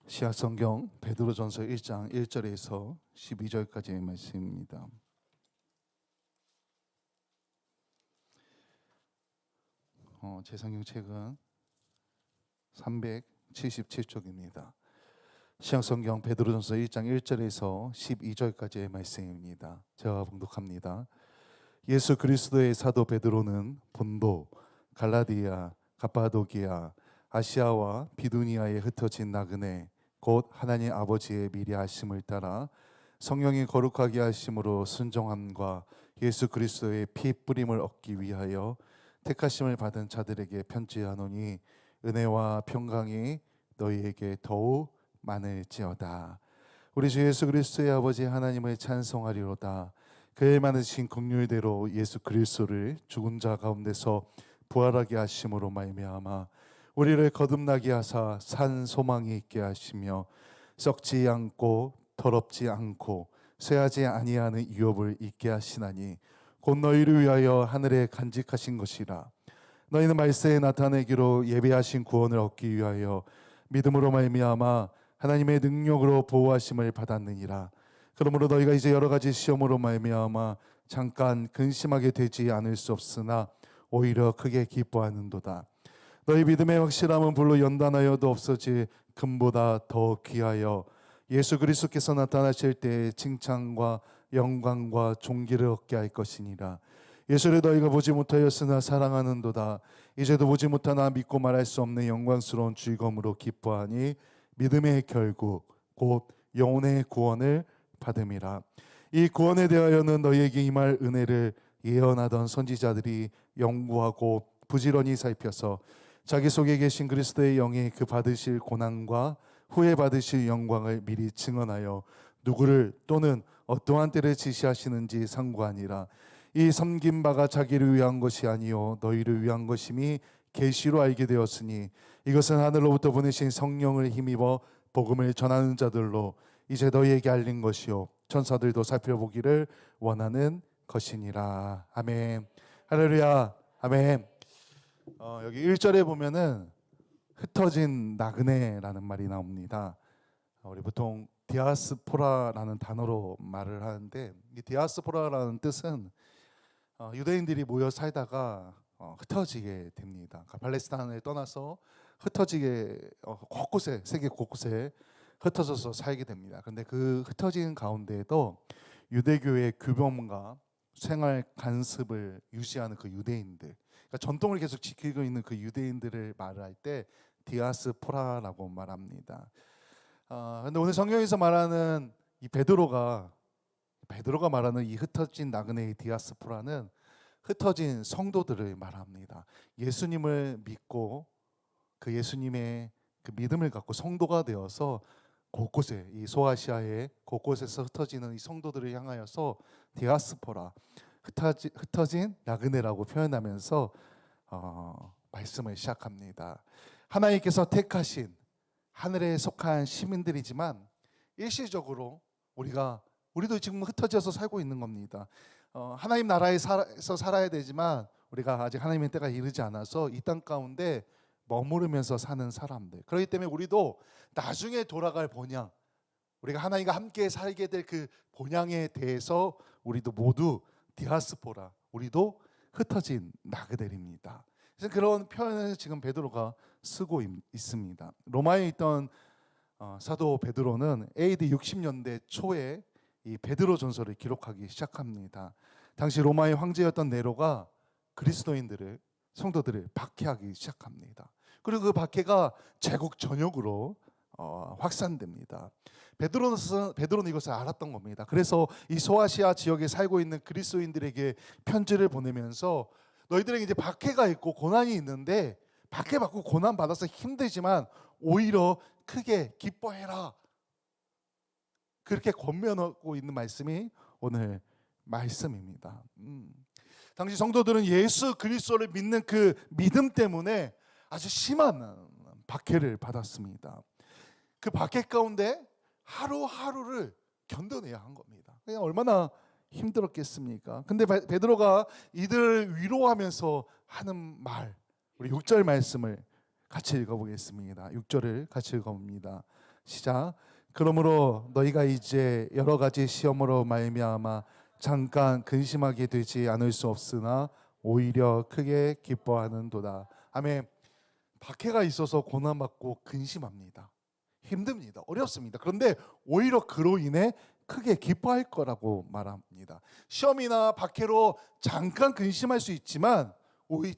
신약성경 베드로전서 1장 1절에서 12절까지의 말씀입니다. 제 성경책은 377쪽입니다. 신약성경 베드로전서 1장 1절에서 12절까지의 말씀입니다. 제가 봉독합니다. 예수 그리스도의 사도 베드로는 본도, 갈라디아, 갑바도기아, 아시아와 비두니아에 흩어진 나그네 곧 하나님 아버지의 미리 하심을 따라 성령이 거룩하게 하심으로 순종함과 예수 그리스도의 피 뿌림을 얻기 위하여 택하심을 받은 자들에게 편지하노니 은혜와 평강이 너희에게 더욱 많을지어다. 우리 주 예수 그리스도의 아버지 하나님을 찬송하리로다. 그의 많으신 긍휼대로 예수 그리스도를 죽은 자 가운데서 부활하게 하심으로 말미암아 우리를 거듭나게 하사 산 소망이 있게 하시며 썩지 않고 더럽지 않고 쇠하지 아니하는 유업을 있게 하시나니 곧 너희를 위하여 하늘에 간직하신 것이라. 너희는 말세에 나타내기로 예비하신 구원을 얻기 위하여 믿음으로 말미암아 하나님의 능력으로 보호하심을 받았느니라. 그러므로 너희가 이제 여러 가지 시험으로 말미암아 잠깐 근심하게 되지 않을 수 없으나 오히려 크게 기뻐하는도다. 너희 믿음의 확실함은 불로 연단하여도 없어질 금보다 더 귀하여 예수 그리스도께서 나타나실 때에 칭찬과 영광과 존귀를 얻게 할 것이니라. 예수를 너희가 보지 못하였으나 사랑하는도다. 이제도 보지 못하나 믿고 말할 수 없는 영광스러운 즐거움으로 기뻐하니 믿음의 결국 곧 영혼의 구원을 받음이라. 이 구원에 대하여는 너희에게 임할 은혜를 예언하던 선지자들이 연구하고 부지런히 살펴서 자기 속에 계신 그리스도의 영이 그 받으실 고난과 후에 받으실 영광을 미리 증언하여 누구를 또는 어떠한 때를 지시하시는지 상고하니라. 이 섬긴 바가 자기를 위한 것이 아니요 너희를 위한 것임이 계시로 알게 되었으니 이것은 하늘로부터 보내신 성령을 힘입어 복음을 전하는 자들로 이제 너희에게 알린 것이요 천사들도 살펴보기를 원하는 것이니라. 아멘. 할렐루야. 아멘. 여기 1절에 보면은 흩어진 나그네라는 말이 나옵니다. 우리 보통 디아스포라라는 단어로 말을 하는데 이 디아스포라라는 뜻은 유대인들이 모여 살다가 흩어지게 됩니다. 그러니까 팔레스타인을 떠나서 흩어지게 곳곳에 세계 곳곳에 흩어져서 살게 됩니다. 그런데 그 흩어진 가운데에도 유대교의 규범과 생활 간습을 유지하는 그 유대인들, 그러니까 전통을 계속 지키고 있는 그 유대인들을 말할 때 디아스포라라고 말합니다. 그런데 오늘 성경에서 말하는 이 베드로가 말하는 이 흩어진 나그네의 디아스포라는 흩어진 성도들을 말합니다. 예수님을 믿고 그 예수님의 그 믿음을 갖고 성도가 되어서 곳곳에 이 소아시아의 곳곳에서 흩어지는 이 성도들을 향하여서 디아스포라 흩어진 나그네라고 표현하면서 말씀을 시작합니다. 하나님께서 택하신 하늘에 속한 시민들이지만 일시적으로 우리도 지금 흩어져서 살고 있는 겁니다. 하나님 나라에서 살아야 되지만 우리가 아직 하나님의 때가 이르지 않아서 이 땅 가운데 머무르면서 사는 사람들. 그렇기 때문에 우리도 나중에 돌아갈 본향, 우리가 하나님과 함께 살게 될 그 본향에 대해서 우리도 모두 디아스포라, 우리도 흩어진 나그네입니다. 그래서 그런 표현을 지금 베드로가 쓰고 있습니다. 로마에 있던 사도 베드로는 AD 60년대 초에 이 베드로 전서를 기록하기 시작합니다. 당시 로마의 황제였던 네로가 그리스도인들을 성도들을 박해하기 시작합니다. 그리고 그 박해가 제국 전역으로 확산됩니다. 베드로는 이것을 알았던 겁니다. 그래서 이 소아시아 지역에 살고 있는 그리스도인들에게 편지를 보내면서 너희들에게 이제 박해가 있고 고난이 있는데 박해받고 고난받아서 힘들지만 오히려 크게 기뻐해라. 그렇게 권면하고 있는 말씀이 오늘 말씀입니다. 당시 성도들은 예수 그리스도를 믿는 그 믿음 때문에 아주 심한 박해를 받았습니다. 그 박해 가운데 하루하루를 견뎌내야 한 겁니다. 그냥 얼마나 힘들었겠습니까? 근데 베드로가 이들을 위로하면서 하는 말, 우리 6절 말씀을 같이 읽어보겠습니다. 6절을 같이 읽어봅니다. 시작. 그러므로 너희가 이제 여러 가지 시험으로 말미암아 잠깐 근심하게 되지 않을 수 없으나 오히려 크게 기뻐하는도다. 아멘. 박해가 있어서 고난받고 근심합니다. 힘듭니다. 어렵습니다. 그런데 오히려 그로 인해 크게 기뻐할 거라고 말합니다. 시험이나 박해로 잠깐 근심할 수 있지만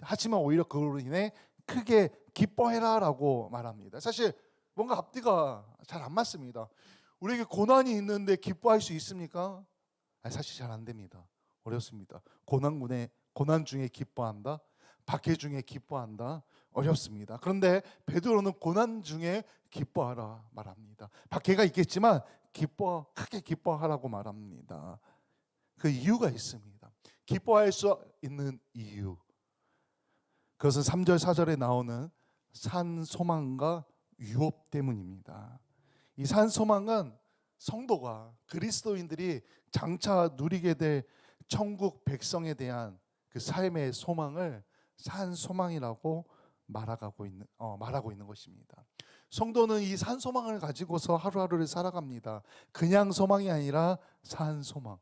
하지만 오히려 그로 인해 크게 기뻐해라라고 말합니다. 사실 뭔가 앞뒤가 잘 안 맞습니다. 우리에게 고난이 있는데 기뻐할 수 있습니까? 사실 잘 안 됩니다. 어렵습니다. 고난 중에 기뻐한다. 박해 중에 기뻐한다. 어렵습니다. 그런데 베드로는 고난 중에 기뻐하라 말합니다. 박해가 있겠지만 크게 기뻐하라고 말합니다. 그 이유가 있습니다. 기뻐할 수 있는 이유. 그것은 3절 4절에 나오는 산 소망과 유업 때문입니다. 이 산 소망은 성도가 그리스도인들이 장차 누리게 될 천국 백성에 대한 그 삶의 소망을 산 소망이라고 말하고 있는 것입니다. 성도는 이 산 소망을 가지고서 하루하루를 살아갑니다. 그냥 소망이 아니라 산 소망.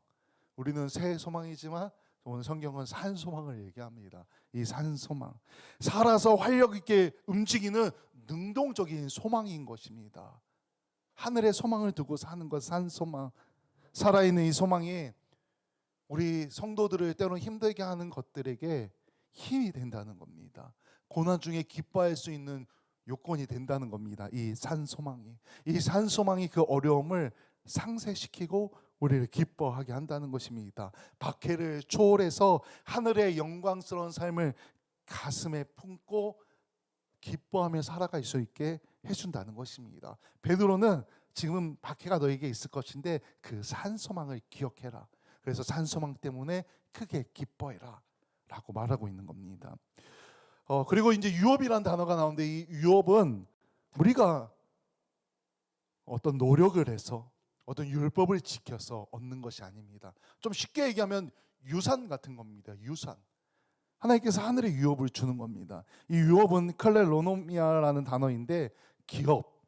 우리는 새 소망이지만 오늘 성경은 산 소망을 얘기합니다. 이 산 소망. 살아서 활력 있게 움직이는 능동적인 소망인 것입니다. 하늘의 소망을 두고 사는 것, 산 소망. 살아있는 이 소망이 우리 성도들을 때로는 힘들게 하는 것들에게 힘이 된다는 겁니다. 고난 중에 기뻐할 수 있는 요건이 된다는 겁니다. 이 산 소망이. 이 산 소망이 그 어려움을 상쇄시키고 우리를 기뻐하게 한다는 것입니다. 박해를 초월해서 하늘의 영광스러운 삶을 가슴에 품고 기뻐하며 살아갈 수 있게 해준다는 것입니다. 베드로는 지금 박해가 너에게 있을 것인데 그 산 소망을 기억해라. 그래서 산 소망 때문에 크게 기뻐해라 라고 말하고 있는 겁니다. 그리고 이제 유업이라는 단어가 나오는데 이 유업은 우리가 어떤 노력을 해서 어떤 율법을 지켜서 얻는 것이 아닙니다. 좀 쉽게 얘기하면 유산 같은 겁니다. 유산. 하나님께서 하늘의 유업을 주는 겁니다. 이 유업은 클레로노미아라는 단어인데 기업,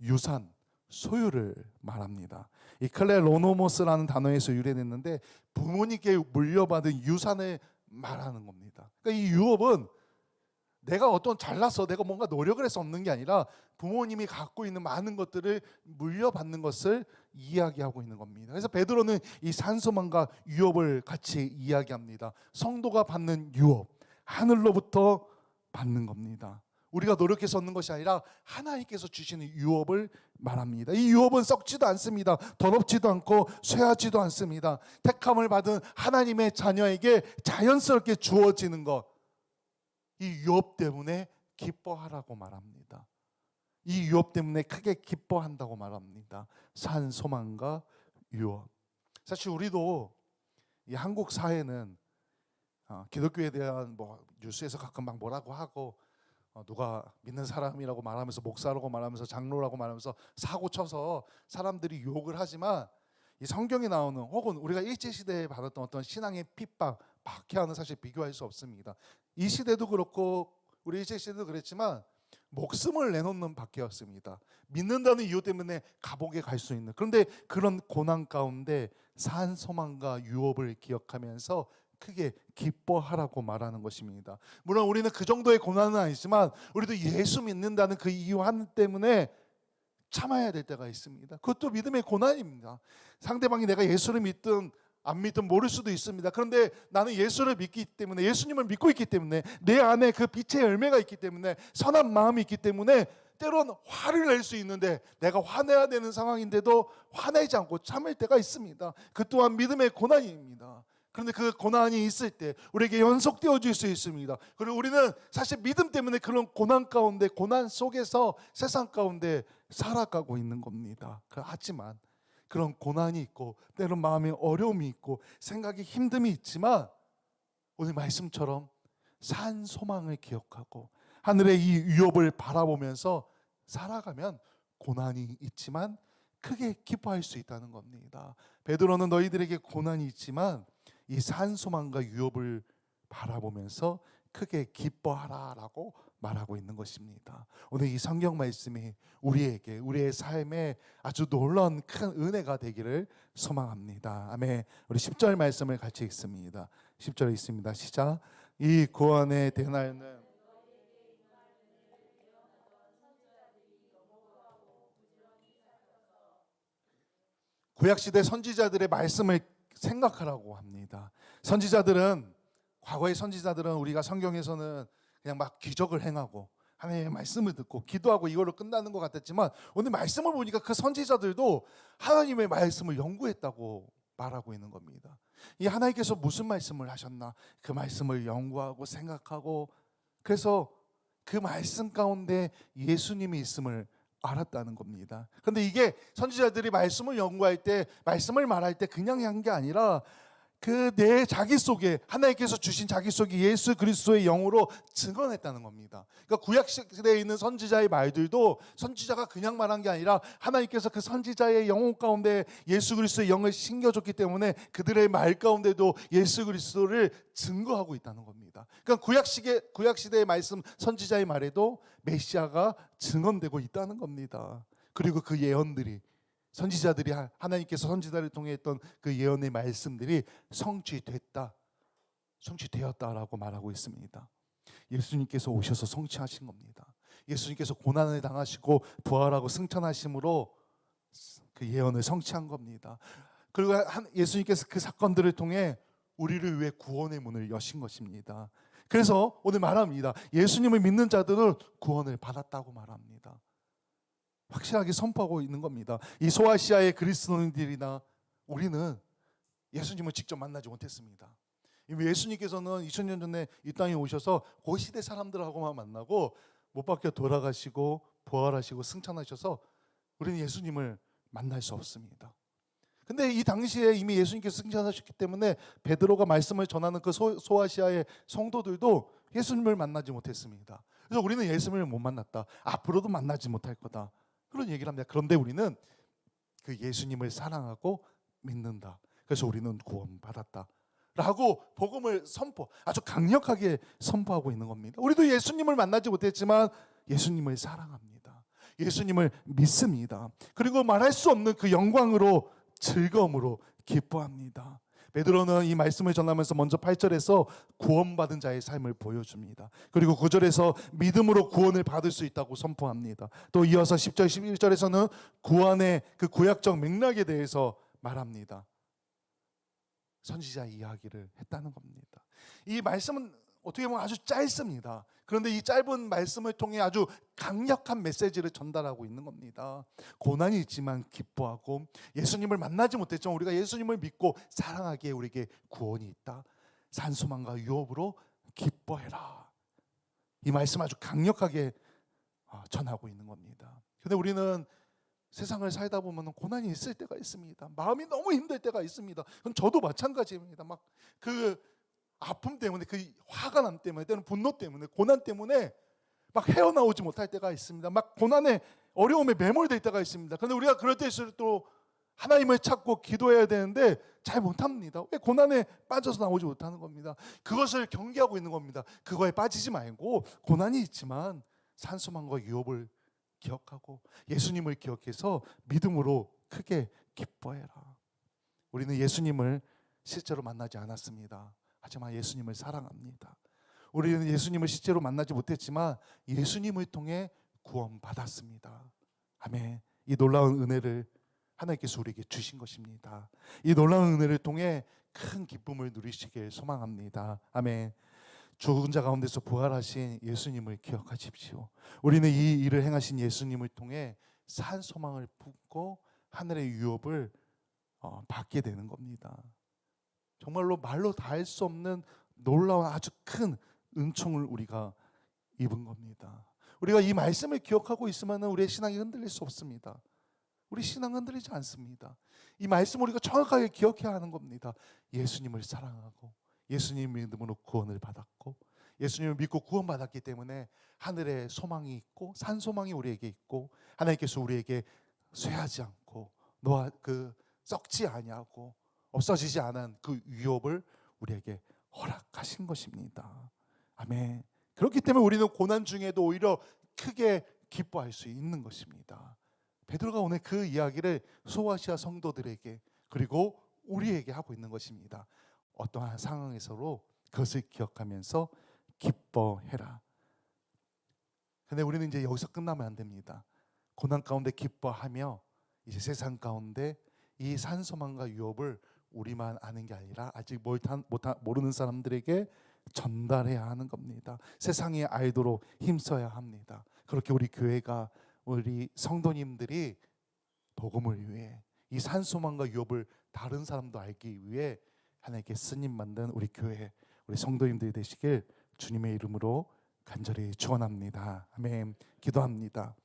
유산, 소유를 말합니다. 이 클레로노모스라는 단어에서 유래됐는데 부모님께 물려받은 유산을 말하는 겁니다. 그러니까 이 유업은 내가 잘나서 내가 뭔가 노력을 해서 얻는 게 아니라 부모님이 갖고 있는 많은 것들을 물려받는 것을 이야기하고 있는 겁니다. 그래서 베드로는 이 산소망과 유업을 같이 이야기합니다. 성도가 받는 유업, 하늘로부터 받는 겁니다. 우리가 노력해서 얻는 것이 아니라 하나님께서 주시는 유업을 말합니다. 이 유업은 썩지도 않습니다. 더럽지도 않고 쇠하지도 않습니다. 택함을 받은 하나님의 자녀에게 자연스럽게 주어지는 것. 이 유업 때문에 기뻐하라고 말합니다. 이 유업 때문에 크게 기뻐한다고 말합니다. 산 소망과 유업. 사실 우리도 이 한국 사회는 기독교에 대한 뉴스에서 가끔 막 뭐라고 하고 누가 믿는 사람이라고 말하면서 목사라고 말하면서 장로라고 말하면서 사고 쳐서 사람들이 욕을 하지만 이 성경에 나오는 혹은 우리가 일제시대에 받았던 어떤 신앙의 핍박, 박해와는 사실 비교할 수 없습니다. 이 시대도 그렇고 우리 일제시대도 그랬지만 목숨을 내놓는 박해였습니다. 믿는다는 이유 때문에 감옥에 갈 수 있는. 그런데 그런 고난 가운데 산 소망과 유업을 기억하면서 크게 기뻐하라고 말하는 것입니다. 물론 우리는 그 정도의 고난은 아니지만 우리도 예수 믿는다는 그 이유 하나 때문에 참아야 될 때가 있습니다. 그것도 믿음의 고난입니다. 상대방이 내가 예수를 믿든 안 믿든 모를 수도 있습니다. 그런데 나는 예수를 믿기 때문에, 예수님을 믿고 있기 때문에, 내 안에 그 빛의 열매가 있기 때문에, 선한 마음이 있기 때문에 때론 화를 낼 수 있는데 내가 화내야 되는 상황인데도 화내지 않고 참을 때가 있습니다. 그 또한 믿음의 고난입니다. 그런데 그 고난이 있을 때 우리에게 연속되어질 수 있습니다. 그리고 우리는 사실 믿음 때문에 그런 고난 가운데, 고난 속에서 세상 가운데 살아가고 있는 겁니다. 하지만 그런 고난이 있고 때론 마음에 어려움이 있고 생각이 힘듦이 있지만 오늘 말씀처럼 산 소망을 기억하고 하늘의 이 위협을 바라보면서 살아가면 고난이 있지만 크게 기뻐할 수 있다는 겁니다. 베드로는 너희들에게 고난이 있지만 이 산 소망과 유업을 바라보면서 크게 기뻐하라라고 말하고 있는 것입니다. 오늘 이 성경 말씀이 우리에게 우리의 삶에 아주 놀라운 큰 은혜가 되기를 소망합니다. 아멘. 우리 10절 말씀을 같이 읽습니다. 10절에 있습니다. 시작. 이 구원의 대날은 구약시대 선지자들의 말씀을 생각하라고 합니다. 과거의 선지자들은 우리가 성경에서는 그냥 막 기적을 행하고 하나님의 말씀을 듣고 기도하고 이걸로 끝나는 것 같았지만 오늘 말씀을 보니까 그 선지자들도 하나님의 말씀을 연구했다고 말하고 있는 겁니다. 이 하나님께서 무슨 말씀을 하셨나 그 말씀을 연구하고 생각하고 그래서 그 말씀 가운데 예수님이 있음을 알았다는 겁니다. 그런데 이게 선지자들이 말씀을 연구할 때 말씀을 말할 때 그냥 한 게 아니라 그 내 자기 속에 하나님께서 주신 자기 속에 예수 그리스도의 영으로 증언했다는 겁니다. 그러니까 구약 시대에 있는 선지자의 말들도 선지자가 그냥 말한 게 아니라 하나님께서 그 선지자의 영혼 가운데 예수 그리스도의 영을 심겨줬기 때문에 그들의 말 가운데도 예수 그리스도를 증거하고 있다는 겁니다. 그러니까 구약 시대의 말씀 선지자의 말에도 메시아가 증언되고 있다는 겁니다. 그리고 그 예언들이 선지자들이 하나님께서 선지자를 통해 했던 그 예언의 말씀들이 성취되었다라고 말하고 있습니다. 예수님께서 오셔서 성취하신 겁니다. 예수님께서 고난을 당하시고 부활하고 승천하심으로 그 예언을 성취한 겁니다. 그리고 예수님께서 그 사건들을 통해 우리를 위해 구원의 문을 여신 것입니다. 그래서 오늘 말합니다. 예수님을 믿는 자들은 구원을 받았다고 말합니다. 확실하게 선포하고 있는 겁니다. 이 소아시아의 그리스도인들이나 우리는 예수님을 직접 만나지 못했습니다. 이미 예수님께서는 2000년 전에 이 땅에 오셔서 그 시대 사람들하고만 만나고 못 박혀 돌아가시고 부활하시고 승천하셔서 우리는 예수님을 만날 수 없습니다. 근데 이 당시에 이미 예수님께서 승천하셨기 때문에 베드로가 말씀을 전하는 그 소아시아의 성도들도 예수님을 만나지 못했습니다. 그래서 우리는 예수님을 못 만났다. 앞으로도 만나지 못할 거다. 그런 얘기를 합니다. 그런데 우리는 그 예수님을 사랑하고 믿는다. 그래서 우리는 구원받았다. 라고 복음을 아주 강력하게 선포하고 있는 겁니다. 우리도 예수님을 만나지 못했지만 예수님을 사랑합니다. 예수님을 믿습니다. 그리고 말할 수 없는 그 영광으로 즐거움으로 기뻐합니다. 베드로는 이 말씀을 전하면서 먼저 8절에서 구원받은 자의 삶을 보여줍니다. 그리고 9절에서 믿음으로 구원을 받을 수 있다고 선포합니다. 또 이어서 10절, 11절에서는 구원의 그 구약적 맥락에 대해서 말합니다. 선지자 이야기를 했다는 겁니다. 이 말씀은 어떻게 보면 아주 짧습니다. 그런데 이 짧은 말씀을 통해 아주 강력한 메시지를 전달하고 있는 겁니다. 고난이 있지만 기뻐하고 예수님을 만나지 못했지만 우리가 예수님을 믿고 사랑하기에 우리에게 구원이 있다. 산소망과 유업으로 기뻐해라. 이 말씀 아주 강력하게 전하고 있는 겁니다. 그런데 우리는 세상을 살다 보면 고난이 있을 때가 있습니다. 마음이 너무 힘들 때가 있습니다. 그건 저도 마찬가지입니다. 막 그 아픔 때문에 그 화가 남 때문에 때는 분노 때문에 고난 때문에 막 헤어나오지 못할 때가 있습니다. 막 고난의 어려움에 매몰될 때가 있습니다. 그런데 우리가 그럴 때일수록 또 하나님을 찾고 기도해야 되는데 잘 못합니다. 왜 고난에 빠져서 나오지 못하는 겁니다. 그것을 경계하고 있는 겁니다. 그거에 빠지지 말고 고난이 있지만 산소망과 유업을 기억하고 예수님을 기억해서 믿음으로 크게 기뻐해라. 우리는 예수님을 실제로 만나지 않았습니다. 하지만 예수님을 사랑합니다. 우리는 예수님을 실제로 만나지 못했지만 예수님을 통해 구원받았습니다. 아멘. 이 놀라운 은혜를 하나님께서 우리에게 주신 것입니다. 이 놀라운 은혜를 통해 큰 기쁨을 누리시길 소망합니다. 아멘. 죽은 자 가운데서 부활하신 예수님을 기억하십시오. 우리는 이 일을 행하신 예수님을 통해 산 소망을 품고 하늘의 유업을 받게 되는 겁니다. 정말로 말로 다 할 수 없는 놀라운 아주 큰 은총을 우리가 입은 겁니다. 우리가 이 말씀을 기억하고 있으면 우리의 신앙이 흔들릴 수 없습니다. 우리 신앙 흔들리지 않습니다. 이 말씀을 우리가 정확하게 기억해야 하는 겁니다. 예수님을 사랑하고 예수님 믿음으로 구원을 받았고 예수님을 믿고 구원받았기 때문에 하늘에 소망이 있고 산 소망이 우리에게 있고 하나님께서 우리에게 쇠하지 않고 썩지 아니하고 없어지지 않은 그 유업을 우리에게 허락하신 것입니다. 아멘. 그렇기 때문에 우리는 고난 중에도 오히려 크게 기뻐할 수 있는 것입니다. 베드로가 오늘 그 이야기를 소아시아 성도들에게 그리고 우리에게 하고 있는 것입니다. 어떠한 상황에서도 그것을 기억하면서 기뻐해라. 근데 우리는 이제 여기서 끝나면 안 됩니다. 고난 가운데 기뻐하며 이제 세상 가운데 이 산소망과 유업을 우리만 아는 게 아니라 아직 모르는 사람들에게 전달해야 하는 겁니다. 세상에 알도록 힘써야 합니다. 그렇게 우리 교회가 우리 성도님들이 복음을 위해 이 산소망과 유업을 다른 사람도 알기 위해 하나님께 쓰임 만든 우리 교회 우리 성도님들이 되시길 주님의 이름으로 간절히 축원합니다. 아멘. 기도합니다.